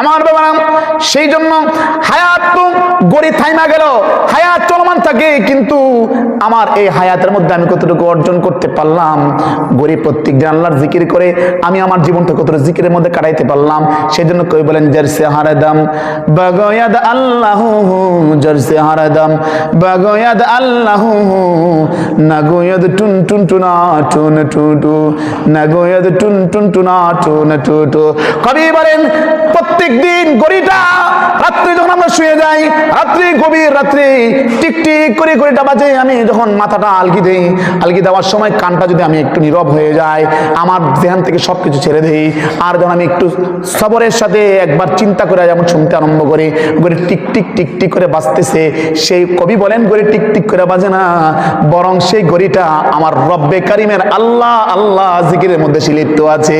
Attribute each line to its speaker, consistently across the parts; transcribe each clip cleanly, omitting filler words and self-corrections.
Speaker 1: আমার বাবারা, সেই জন্য হায়াত তো গড়ি থাইমা গেল, হায়াত চলমান থাকে, কিন্তু আমার এই হায়াতের মধ্যে আমি কতটুকু অর্জন করতে পারলাম? গড়ি প্রত্যেক দিন আল্লাহর জিকির করে আমি আমার জীবনটা কতটুকু জিকিরের মধ্যে কাটাইতে পারলাম? সেই জন্য কই বলেন, জারসে হারাদাম বাগয়াদ আল্লাহু, জারসে হারাদাম বাগয়াদ আল্লাহু, নাগয়াদ টুন টুন টুনা টুন টুটু, নাগয়াদ টুন টুন টুনা টুন টুটু। কবি বলেন প্রত্যেক দিন গড়িটা রাত্রে যখন আমরা শুয়ে যাই, রাত্রি গভীর রাত্রে টিকটিক করে গড়িটা বাজে, আমি যখন মাথাটা আলগি দেই, আলগি দেওয়ার সময় কানটা যদি আমি একটু নীরব হয়ে যায়, আমার ধ্যান থেকে সবকিছু ছেড়ে দেই, আর যখন আমি একটু সবরের সাথে একবার চিন্তা করে যেমন শুনতে আরম্ভ করি, গড়ি টিক টিক টিক টিক করে বাজতেছে, সেই কবি বলেন গড়ি টিক টিক করে বাজে না, বরং সেই গড়িটা আমার রব্বে কারিমের আল্লাহ আল্লাহ জিকিরের মধ্যে লিপ্ত আছে।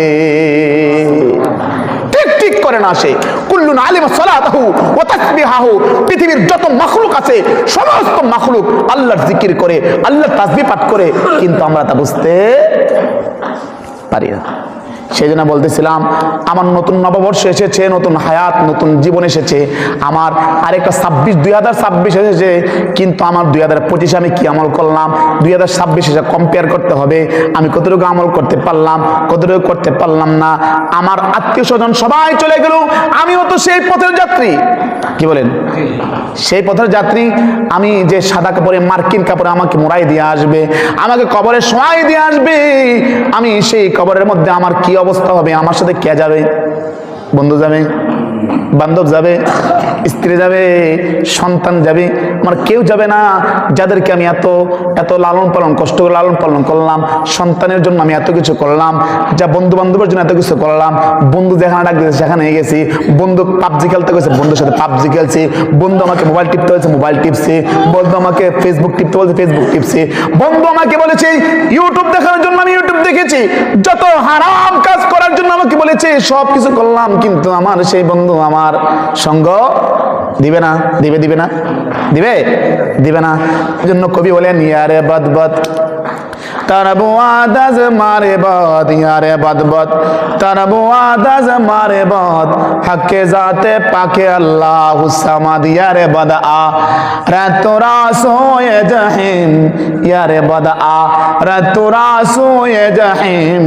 Speaker 1: ঠিক ঠিক করে না সে, কুল্লুন আলিমা সালাতাহু ওয়া তাসবিহাহু, পৃথিবীর যত মাখলুক আছে সমস্ত মাখলুক আল্লাহর জিকির করে, আল্লাহর তাসবিহ পাঠ করে, কিন্তু আমরা তা বুঝতে পারি না। সেই জন্য বলতেছিলাম, আমার নতুন নববর্ষ এসেছে, নতুন হায়াত, নতুন জীবন এসেছে, আমার আরেকটা 2026 এসেছে, কিন্তু আমার 2025 আমি কি আমল করলাম, 2026 এসে কম্পেয়ার করতে হবে, আমি কতটুকু আমল করতে পারলাম, কতটুকু করতে পারলাম না। আমার আত্মীয় স্বজন সবাই চলে গেল, আমিও তো সেই পথের যাত্রী, কি বলেন, সেই পথের যাত্রী। আমি যে সাদা কাপড়ে মার্কিন কাপড়ে আমাকে মোড়াই দিয়ে আসবে, আমাকে কবরে শোয়াই দিয়ে আসবে, আমি সেই কবরের মধ্যে আমার কি অবস্থা হবে? আমার সাথে কে যাবে? বন্ধু যাবে, বান্ধব যাবে, স্ত্রী যাবে, সন্তান যাবে, আমার কেউ যাবে না। যাদেরকে আমি এত এত লালন পালন, কষ্ট করে লালন পালন করলাম, সন্তানের জন্য আমি এত কিছু করলাম, যা বন্ধু বান্ধবের জন্য এত কিছু করলাম, বন্ধু যেখানে ডাক দিয়েছে সেখানে গেছি, বন্ধু পাবজি খেলতে গেছে, বন্ধুর সাথে পাবজি খেলছি, বন্ধু আমাকে মোবাইল টিপতে বলছে মোবাইল টিপছি, বন্ধু আমাকে ফেসবুক টিপতে বলছে ফেসবুক টিপছি, বন্ধু আমাকে বলেছে ইউটিউব দেখানোর জন্য আমি ইউটিউব দেখেছি, যত হারাম কাজ করার জন্য আমাকে বলেছে সব কিছু করলাম, কিন্তু আমার সেই বন্ধু আমার সঙ্গ দিবে না, দিবে না, দিবে না। জন্য কবি বলেন, ইয়ারে বদবদ তার বুয়াদাজ মারে বদ, ইয়ারে বদবদ তার বুয়াদাজ মারে বদ, হকে জাতে পাকে আল্লাহ সামাদ, ইয়ারে বদ আ রাতরা সোয়ে জাহিম, ইয়ারে বদ আ রাতরা সোয়ে জাহিম,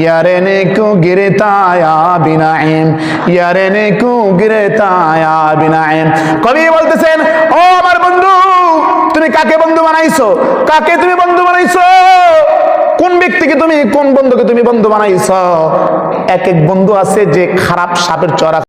Speaker 1: ইয়ারে নেকু গিরতায়া বিনাইম, ইয়ারে নেকু গিরতায়া বিনাইম। কবি বলতেছেন, ও আমার বন্ধু, তুমি কাকে বন্ধু বানাইছো? কাকে তুমি বন্ধু বানাইছো? কোন ব্যক্তিকে তুমি, কোন বন্ধুকে তুমি বন্ধু বানাইছো? এক এক বন্ধু আছে যে খারাপ সাপের চড়া